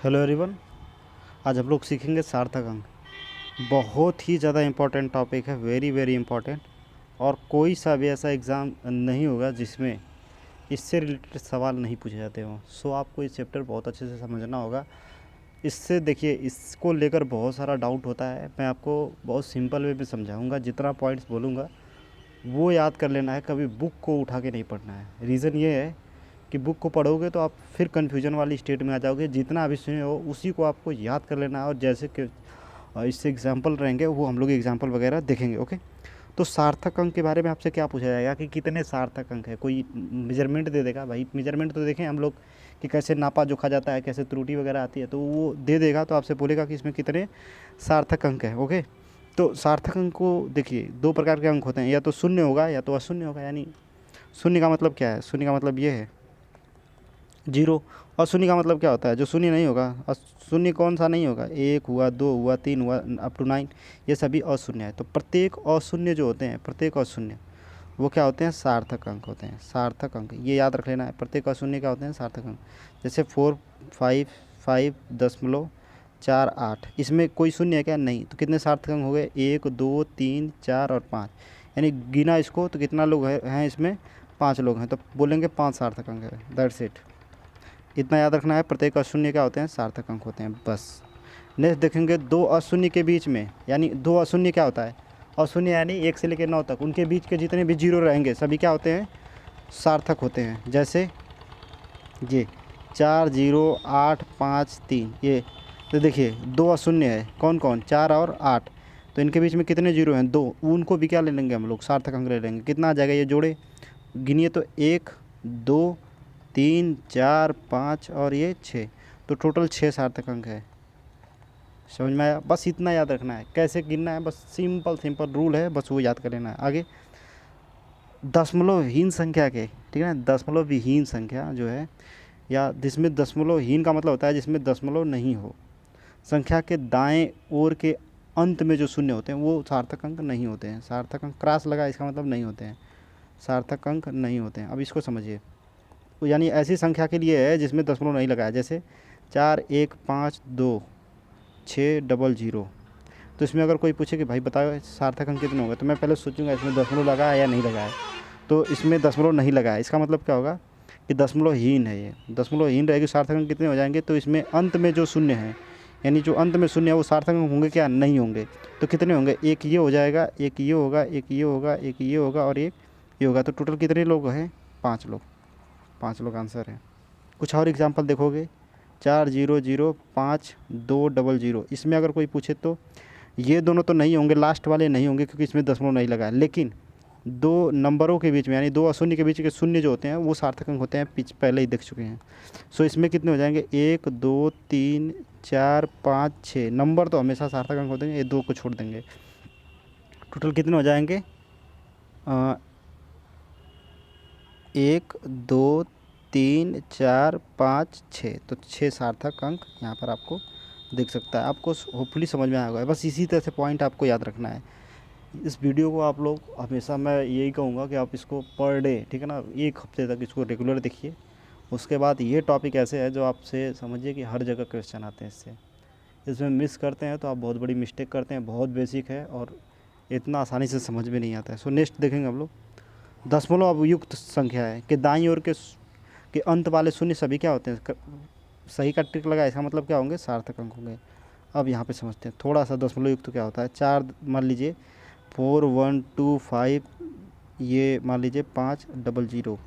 Hello everyone. आज हम लोग सीखेंगे सार्थक अंक। बहुत ही ज़्यादा इम्पोर्टेंट टॉपिक है, वेरी वेरी इम्पोर्टेंट। और कोई सा भी ऐसा एग्ज़ाम नहीं होगा जिसमें इससे रिलेटेड सवाल नहीं पूछे जाते हों। सो आपको इस चैप्टर बहुत अच्छे से समझना होगा। इससे देखिए, इसको लेकर बहुत सारा डाउट होता है। मैं आपको बहुत सिंपल वे में समझाऊंगा। जितना पॉइंट्स बोलूँगा वो याद कर लेना है, कभी बुक को उठा के नहीं पढ़ना है। रीज़न ये है कि बुक को पढ़ोगे तो आप फिर कन्फ्यूजन वाली स्टेट में आ जाओगे। जितना अभी सुने हो उसी को आपको याद कर लेना है, और जैसे कि इससे एग्जाम्पल रहेंगे वो हम लोग एग्जाम्पल वगैरह देखेंगे। ओके, तो सार्थक अंक के बारे में आपसे क्या पूछा जाएगा कि कितने सार्थक अंक है। कोई मेजरमेंट दे देगा, भाई मेजरमेंट तो देखें हम लोग कि कैसे नापा जोखा जाता है, कैसे त्रुटि वगैरह आती है, तो वो दे देगा। तो आपसे बोलेगा कि इसमें कितने सार्थक अंक है। ओके, तो सार्थक अंक को देखिए, दो प्रकार के अंक होते हैं, या तो शून्य होगा या तो अशून्य होगा। यानी शून्य का मतलब क्या है? शून्य का मतलब ये है जीरो। और शून्य का मतलब क्या होता है? जो शून्य नहीं होगा। शून्य कौन सा नहीं होगा? एक हुआ, दो हुआ, तीन हुआ, अप टू 9, ये सभी अशून्य है। तो प्रत्येक अशून्य जो होते हैं, प्रत्येक अशून्य वो क्या होते हैं? सार्थक अंक होते हैं। सार्थक अंक ये याद रख लेना है। प्रत्येक अशून्य क्या होते हैं? सार्थक अंक। जैसे 4, 5, 5.48, इसमें कोई शून्य है क्या? नहीं। तो कितने सार्थक अंक हो गए? 1, 2, 3, 4 और 5। यानी गिना इसको तो कितना लोग हैं इसमें? 5 लोग हैं। तो बोलेंगे 5 सार्थक अंक है। That's it. इतना याद रखना है। प्रत्येक अशून्य क्या होते हैं? सार्थक अंक होते हैं, बस। नेक्स्ट देखेंगे दो अशून्य के बीच में, यानी दो अशून्य क्या होता है? अशून्य यानी 1 से लेकर 9 तक, उनके बीच के जितने भी जीरो रहेंगे सभी क्या होते हैं? सार्थक होते हैं। जैसे ये 4, 0, 8, 5, 3, ये तो देखिए दो अशून्य है। कौन कौन? 4 और 8। तो इनके बीच में कितने जीरो हैं? 2। उनको भी क्या ले लेंगे हम लोग? सार्थक अंक ले लेंगे। कितना आ जाएगा ये जोड़े? गिनिए तो 1, 2, 3, 4, 5 और ये 6। तो टोटल 6 सार्थक अंक है। समझ में आया? बस इतना याद रखना है। कैसे गिनना है? बस सिंपल सिंपल रूल है, बस वो याद कर लेना है। आगे दशमलवहीन संख्या के, ठीक है ना, दशमलवविहीन संख्या जो है, या जिसमें दशमलवहीन का मतलब होता है जिसमें दशमलव नहीं हो, संख्या के दाएं ओर के अंत में जो शून्य होते हैं वो सार्थक अंक नहीं होते हैं। सार्थक अंक क्रॉस लगा इसका मतलब नहीं होते हैं, सार्थक अंक नहीं होते हैं। अब इसको समझिए। तो यानी ऐसी संख्या के लिए है जिसमें दशमलव नहीं लगाया। जैसे 4, 1, 5, 2, 6, 0, 0। तो इसमें अगर कोई पूछे कि भाई बताओ सार्थक अंक कितने होंगे, तो मैं पहले सोचूंगा इसमें दशमलव लगा है या नहीं लगा है। तो इसमें दशमलव नहीं लगा है, इसका मतलब क्या होगा कि दशमलवहीन है। ये दशमलवहीन रहेगी। सार्थक अंक कितने हो जाएंगे? तो इसमें अंत में जो शून्य है, यानी जो अंत में शून्य है वो सार्थक अंक होंगे क्या? नहीं होंगे। तो कितने होंगे? एक ये हो जाएगा, एक ये होगा, एक ये होगा, एक ये होगा और एक ये होगा। तो टोटल कितने लोग हैं? 5 लोग। 5 लोग आंसर है। कुछ और एग्जांपल देखोगे, 4, 0, 0, 5, 2, 0, 0। इसमें अगर कोई पूछे तो ये दोनों तो नहीं होंगे, लास्ट वाले नहीं होंगे क्योंकि इसमें दशमलव नहीं लगा है। लेकिन दो नंबरों के बीच में, यानी दो अशून्य के बीच के शून्य जो होते हैं वो सार्थक अंक होते हैं। पहले ही देख चुके हैं। सो इसमें कितने हो जाएंगे? 1, 2, 3, 4, 5, 6 नंबर तो हमेशा सार्थक अंक होते हैं। ये दो को छोड़ देंगे। टोटल कितने हो जाएंगे? 1, 2, 3, 4, 5, 6। तो 6 सार्थक अंक यहाँ पर आपको दिख सकता है। आपको होपफुली समझ में आया होगा। बस इसी तरह से पॉइंट आपको याद रखना है। इस वीडियो को आप लोग हमेशा, मैं यही कहूँगा कि आप इसको पर डे, ठीक है ना, 1 हफ्ते तक इसको रेगुलर देखिए। उसके बाद ये टॉपिक ऐसे है जो आपसे समझिए कि हर जगह क्वेश्चन आते हैं इससे। इसमें मिस करते हैं तो आप बहुत बड़ी मिस्टेक करते हैं। बहुत बेसिक है और इतना आसानी से समझ में नहीं आता है। सो नेक्स्ट देखेंगे हम लोग। दशमलव अवयुक्त संख्या है कि दाईं ओर के अंत वाले शून्य सभी क्या होते हैं? सही का टिक लगा, इसका मतलब क्या होंगे? सार्थक अंक होंगे। अब यहाँ पे समझते हैं थोड़ा सा दशमलव युक्त क्या होता है। 4 मान लीजिए, 4, 1, 2, 5, ये मान लीजिए 5, 0, 0।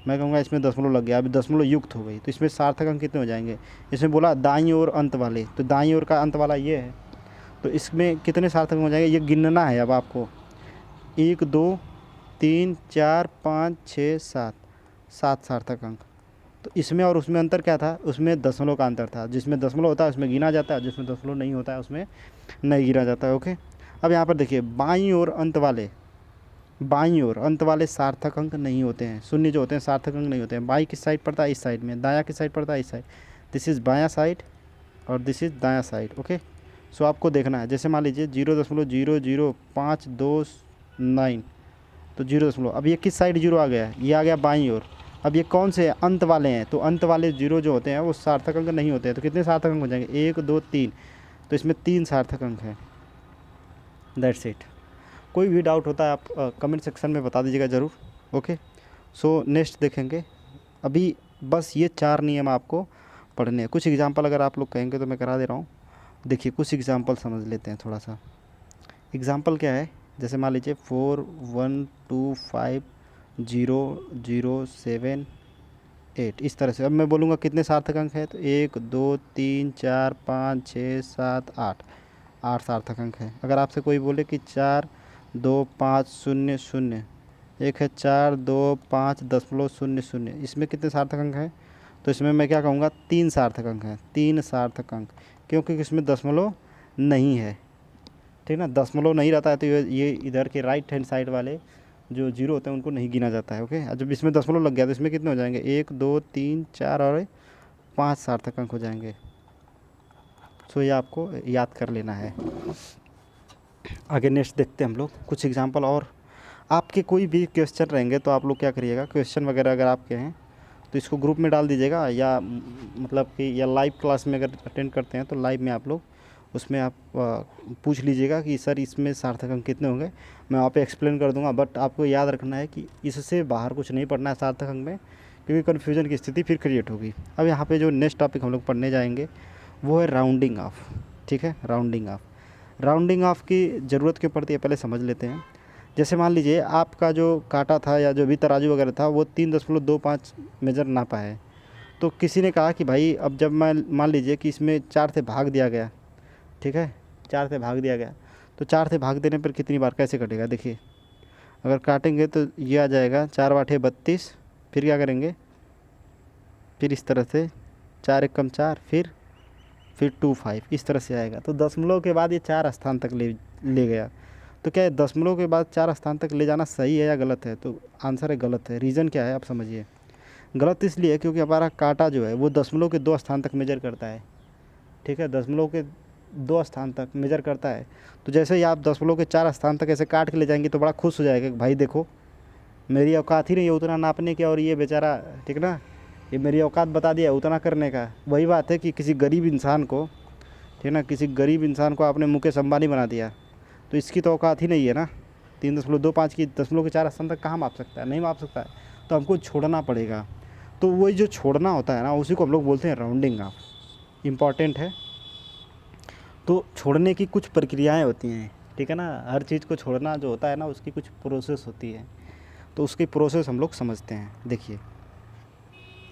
मैं कहूँगा इसमें दशमलव लग गया, अभी दशमलव युक्त हो गई। तो इसमें सार्थक अंक कितने हो जाएंगे? इसमें बोला दाईं ओर अंत वाले, तो दाईं ओर का अंत वाला ये है। तो इसमें कितने सार्थक हो जाएंगे? ये गिनना है अब आपको। 1, 2, 3, 4, 5, 6, 7, 7 सार्थक अंक। तो इसमें और उसमें अंतर क्या था? उसमें दशमलव का अंतर था। जिसमें दशमलव होता है उसमें गिना जाता है, जिसमें दशमलव नहीं होता है उसमें नहीं गिना जाता है। ओके, अब यहाँ पर देखिए, बाईं ओर अंत वाले, बाईं ओर अंत वाले सार्थक अंक नहीं होते हैं। शून्य जो होते हैं सार्थक अंक नहीं होते हैं। बाईं किस साइड पड़ता है? इस साइड में। दायां किस साइड पड़ता है? इस साइड। दिस इज़ बायां साइड और दिस इज़ दायां साइड। ओके, सो आपको देखना है। जैसे मान लीजिए 0.00529, तो 0 दशमलव, अब ये किस साइड जीरो आ गया है? ये आ गया बाईं ओर। अब ये कौन से अंत वाले हैं, तो अंत वाले जीरो जो होते हैं वो सार्थक अंक नहीं होते हैं। तो कितने सार्थक अंक हो जाएंगे, 1 2 3, तो इसमें 3 सार्थक अंक हैं। That's it. कोई भी डाउट होता है आप कमेंट सेक्शन में बता दीजिएगा ज़रूर। ओके, सो नेक्स्ट देखेंगे। अभी बस ये 4 नियम आपको पढ़ने हैं। कुछ एग्जांपल अगर आप लोग कहेंगे तो मैं करा दे रहा हूँ। देखिए कुछ एग्जांपल समझ लेते हैं थोड़ा सा। एग्जांपल क्या है, जैसे मान लीजिए 4 1 2 5 0 0 7 8, इस तरह से। अब मैं बोलूँगा कितने सार्थक अंक है, तो 1 2 3 4 5 6 7 8, 8 सार्थक अंक है। अगर आपसे कोई बोले कि 4 2 5 0 0, एक है 4 2 5 दशमलव 0 0, इसमें कितने सार्थक अंक हैं, तो इसमें मैं क्या कहूँगा, 3 सार्थक अंक हैं। 3 सार्थक अंक, क्योंकि इसमें दशमलव नहीं है। ठीक ना, दशमलव नहीं रहता है तो ये इधर के राइट हैंड साइड वाले जो जीरो होते हैं उनको नहीं गिना जाता है। ओके, जब इसमें दशमलव लग गया तो इसमें कितने हो जाएंगे, 1 2 3 4 और 5 सार्थक अंक हो जाएंगे। सो ये आपको याद कर लेना है। आगे नेक्स्ट देखते हैं हम लोग कुछ एग्जांपल। और आपके कोई भी क्वेश्चन रहेंगे तो आप लोग क्या करिएगा, क्वेश्चन वगैरह अगर आपके हैं तो इसको ग्रुप में डाल दीजिएगा, या मतलब कि या लाइव क्लास में अगर अटेंड करते हैं तो लाइव में आप लोग उसमें आप पूछ लीजिएगा कि सर इसमें सार्थक अंक कितने होंगे, मैं वहाँ पे एक्सप्लेन कर दूंगा। बट आपको याद रखना है कि इससे बाहर कुछ नहीं पढ़ना है सार्थक अंक में, क्योंकि कन्फ्यूजन की स्थिति फिर क्रिएट होगी। अब यहाँ पे जो नेक्स्ट टॉपिक हम लोग पढ़ने जाएंगे वो है राउंडिंग ऑफ। ठीक है, राउंडिंग ऑफ। राउंडिंग ऑफ की ज़रूरत क्यों पड़ती है पहले समझ लेते हैं। जैसे मान लीजिए आपका जो कांटा था या जो भी तराजू वगैरह था वो 3.25 मेजर नापा है। तो किसी ने कहा कि भाई अब जब मैं मान लीजिए कि इसमें 4 से भाग दिया गया, ठीक है, 4 से भाग दिया गया, तो 4 से भाग देने पर कितनी बार कैसे कटेगा। देखिए अगर काटेंगे तो ये आ जाएगा 4 8 32, फिर क्या करेंगे, फिर इस तरह से 4 1 4, फिर 2 5, इस तरह से आएगा। तो दशमलव के बाद ये 4 स्थान तक ले गया। तो क्या है, दशमलव के बाद 4 स्थान तक ले जाना सही है या गलत है, तो आंसर है गलत है। रीज़न क्या है आप समझिए। गलत इसलिए है क्योंकि हमारा कांटा जो है वो दशमलव के 2 स्थान तक मेजर करता है। ठीक है, दशमलव के 2 स्थान तक मेजर करता है। तो जैसे ही आप दशमलव के 4 स्थान तक ऐसे काट के ले जाएंगे तो बड़ा खुश हो जाएगा कि भाई देखो मेरी औकात ही नहीं है उतना नापने की, और ये बेचारा, ठीक ना, ये मेरी औकात बता दिया उतना करने का। वही बात है कि किसी गरीब इंसान को, ठीक ना, किसी गरीब इंसान को आपने मुकेश अंबानी बना दिया, तो इसकी तो औकात ही नहीं है ना। 3.25 की दशमलव के 4 स्थान तक कहाँ माप सकता है, नहीं माप सकता है। तो हमको छोड़ना पड़ेगा। तो वही जो छोड़ना होता है ना उसी को हम लोग बोलते हैं राउंडिंग ऑफ। इम्पॉर्टेंट है। तो छोड़ने की कुछ प्रक्रियाएं होती हैं, ठीक है ना, हर चीज़ को छोड़ना जो होता है ना उसकी कुछ प्रोसेस होती है। तो उसकी प्रोसेस हम लोग समझते हैं। देखिए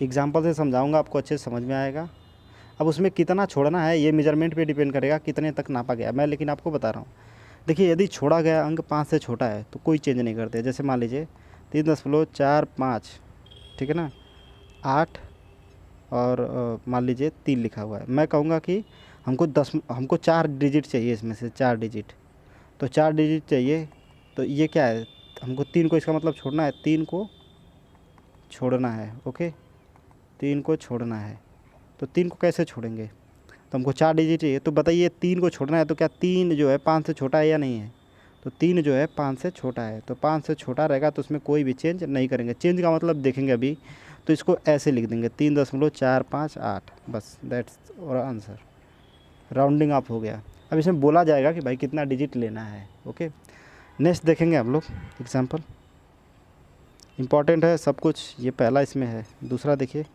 एग्जांपल से समझाऊंगा, आपको अच्छे से समझ में आएगा। अब उसमें कितना छोड़ना है ये मेजरमेंट पे डिपेंड करेगा कितने तक नापा गया, मैं लेकिन आपको बता रहा हूँ। देखिए यदि छोड़ा गया अंक 5 से छोटा है तो कोई चेंज नहीं करते। जैसे मान लीजिए 3.45, ठीक है ना, 8 और मान लीजिए 3 लिखा हुआ है। मैं कहूँगा कि हमको 4 डिजिट चाहिए, इसमें से 4 डिजिट। तो 4 डिजिट चाहिए, तो ये क्या है, हमको 3 को, इसका मतलब छोड़ना है, 3 को छोड़ना है। ओके, 3 को छोड़ना है। तो 3 को कैसे छोड़ेंगे, तो हमको 4 डिजिट चाहिए। तो बताइए 3 को छोड़ना है तो क्या 3 जो है 5 से छोटा है या नहीं है, तो 3 जो है 5 से छोटा है। तो 5 से छोटा रहेगा तो उसमें कोई भी चेंज नहीं करेंगे। चेंज का मतलब देखेंगे अभी, तो इसको ऐसे लिख देंगे 3.458, बस दैट्स और आंसर। राउंडिंग अप हो गया। अब इसमें बोला जाएगा कि भाई कितना डिजिट लेना है। ओके, नेक्स्ट देखेंगे हम लोग एग्जाम्पल। इम्पॉर्टेंट है सब कुछ, ये पहला इसमें है। दूसरा देखिए,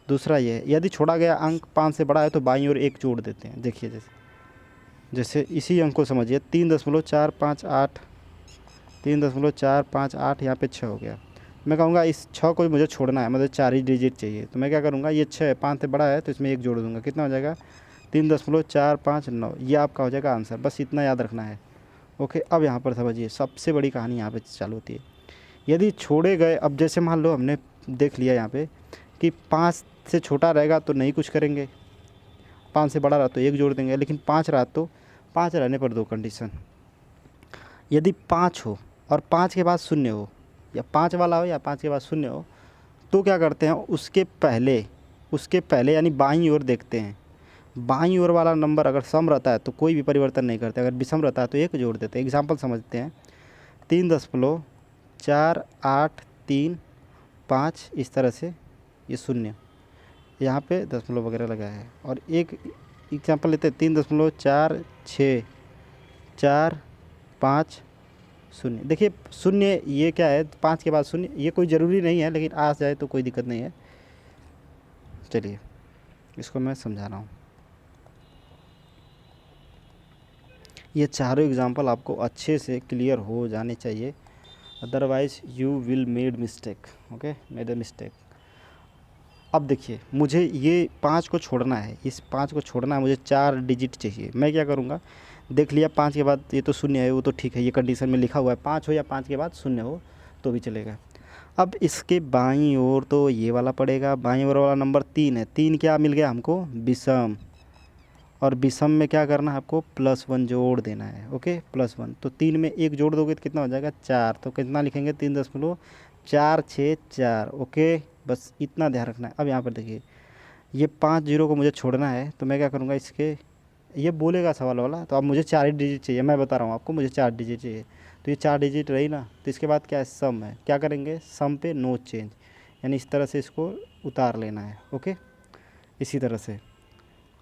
दूसरा ये है, यदि छोड़ा गया अंक 5 से बड़ा है तो बाईं ओर 1 जोड़ देते हैं। देखिए जैसे इसी अंक को समझिए, 3.458, 3.458, यहाँ पे 6 हो गया। मैं कहूँगा इस 6 को मुझे छोड़ना है, मतलब 4 ही डिजिट चाहिए। तो मैं क्या करूँगा, ये 6 5 से बड़ा है तो इसमें 1 जोड़ दूँगा, कितना हो जाएगा 3.459। ये आपका हो जाएगा आंसर। बस इतना याद रखना है। ओके, अब यहाँ पर समझिए सबसे बड़ी कहानी यहाँ पे चालू होती है। यदि छोड़े गए, अब जैसे मान लो हमने देख लिया यहाँ पे कि 5 से छोटा रहेगा तो नहीं कुछ करेंगे, 5 से बड़ा रहा तो 1 जोड़ देंगे, लेकिन 5 रहा तो 5 रहने पर 2 कंडीशन। यदि 5 हो और 5 के बाद 0 हो, या 5 वाला हो या 5 के बाद 0 हो, तो क्या करते हैं, उसके पहले यानी बाईं ओर देखते हैं। बाईं ओर वाला नंबर अगर सम रहता है तो कोई भी परिवर्तन नहीं करते, अगर विषम रहता है तो 1 जोड़ देते हैं। एग्जाम्पल समझते हैं, 3.483 5 इस तरह से, ये शून्य, यहाँ पे दशमलव वगैरह लगाया है। और एक एग्जाम्पल लेते हैं 3.445 देखिए शून्य ये क्या है, 5 के बाद शून्य, ये कोई ज़रूरी नहीं है लेकिन आ जाए तो कोई दिक्कत नहीं है। चलिए इसको मैं समझा रहा हूँ। ये चारों एग्जाम्पल आपको अच्छे से क्लियर हो जाने चाहिए, otherwise you will made mistake, okay, made a mistake. अब देखिए मुझे ये 5 को छोड़ना है, इस 5 को छोड़ना है, मुझे 4 डिजिट चाहिए। मैं क्या करूँगा, देख लिया 5 के बाद ये तो शून्य है, वो तो ठीक है, ये कंडीशन में लिखा हुआ है 5 हो या 5 के बाद शून्य हो तो भी चलेगा। अब इसके बाईं ओर तो ये वाला पड़ेगा, बाईं ओर वाला नंबर 3 है, 3 क्या मिल गया हमको, विषम, और विषम में क्या करना है आपको, +1 जोड़ देना है, ओके, +1। तो 3 में 1 जोड़ दोगे तो कितना हो जाएगा, 4, तो कितना लिखेंगे, 3.464, ओके, बस इतना ध्यान रखना है। अब यहाँ पर देखिए ये 5 जीरो को मुझे छोड़ना है, तो मैं क्या करूँगा, इसके ये बोलेगा सवाल वाला, तो अब मुझे 4 ही डिजिट चाहिए, मैं बता रहा हूँ आपको, मुझे 4 डिजिट चाहिए। तो ये 4 डिजिट रही ना, तो इसके बाद क्या है, सम है, क्या करेंगे, सम पे नो चेंज, यानी इस तरह से इसको उतार लेना है, ओके, इसी तरह से।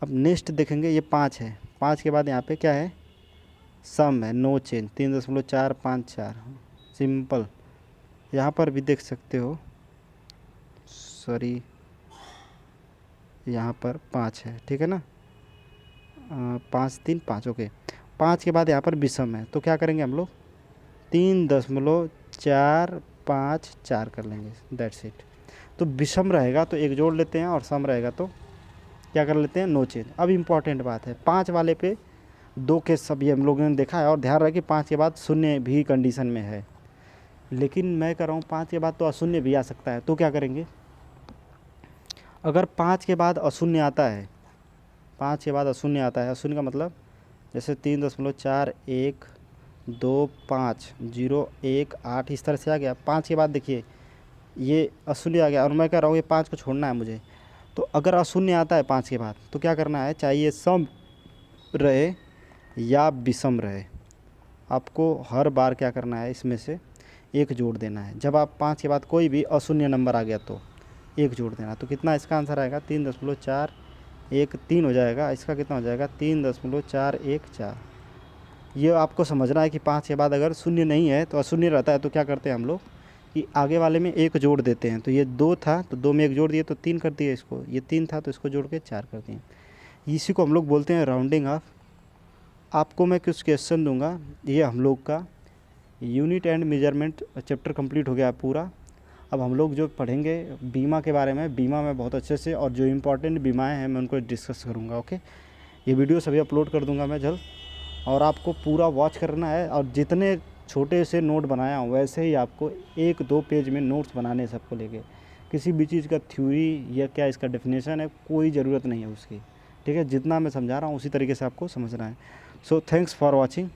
अब नेक्स्ट देखेंगे, ये 5 है, 5 के बाद यहाँ पे क्या है, सम है, नो चेंज, 3.454, सिंपल। यहाँ पर भी देख सकते हो, सॉरी, यहाँ पर 5 है, ठीक है ना, 5 3 5, ओके। 5 के बाद यहाँ पर विषम है, तो क्या करेंगे हम लोग, 3.454 कर लेंगे, दैट्स इट। तो विषम रहेगा तो एक जोड़ लेते हैं, और सम रहेगा तो क्या कर लेते हैं, नो चेंज। अब इम्पॉर्टेंट बात है, 5 वाले पे 2 केस सभी हम लोगों ने देखा है, और ध्यान रखें 5 के बाद शून्य भी कंडीशन में है, लेकिन मैं कह रहा हूँ 5 के बाद तो अशून्य भी आ सकता है। तो क्या करेंगे, अगर 5 के बाद अशून्य आता है, 5 के बाद अशून्य आता है, अशून्य का मतलब जैसे 3.412501 इस तरह से आ गया, 5 के बाद देखिए ये अशून्य आ गया, और मैं कह रहा हूँ ये 5 को छोड़ना है मुझे। तो अगर अशून्य आता है 5 के बाद तो क्या करना है, चाहे ये सम रहे या विषम रहे, आपको हर बार क्या करना है, इसमें से एक जोड़ देना है। जब आप 5 के बाद कोई भी अशून्य नंबर आ गया तो एक जोड़ देना, तो कितना इसका आंसर आएगा, 3.413 हो जाएगा। इसका कितना हो जाएगा, 3.414। ये आपको समझना है कि 5 के बाद अगर शून्य नहीं है तो अशून्य रहता है, तो क्या करते हैं हम लोग कि आगे वाले में एक जोड़ देते हैं। तो ये 2 था तो 2 में एक जोड़ दिए तो 3 कर दिए इसको, ये 3 था तो इसको जोड़ के 4 कर दिए। इसी को हम लोग बोलते हैं राउंडिंग ऑफ। आपको मैं कुछ क्वेश्चन दूंगा, ये हम लोग का unit and measurement chapter complete हो गया पूरा। अब हम लोग जो पढ़ेंगे बीमा के बारे में, बीमा में बहुत अच्छे से, और जो इम्पोर्टेंट बीमाएँ हैं मैं उनको डिस्कस करूँगा, ओके। ये वीडियो सभी अपलोड कर दूँगा मैं जल्द, और आपको पूरा वॉच करना है। और जितने छोटे से नोट बनाया हूँ वैसे ही आपको 1-2 पेज में नोट्स बनाने हैं सबको लेके। किसी भी चीज़ का थ्योरी या क्या इसका डेफिनेशन है, कोई ज़रूरत नहीं है उसकी, ठीक है। जितना मैं समझा रहा हूँ उसी तरीके से आपको समझना है। So thanks for watching.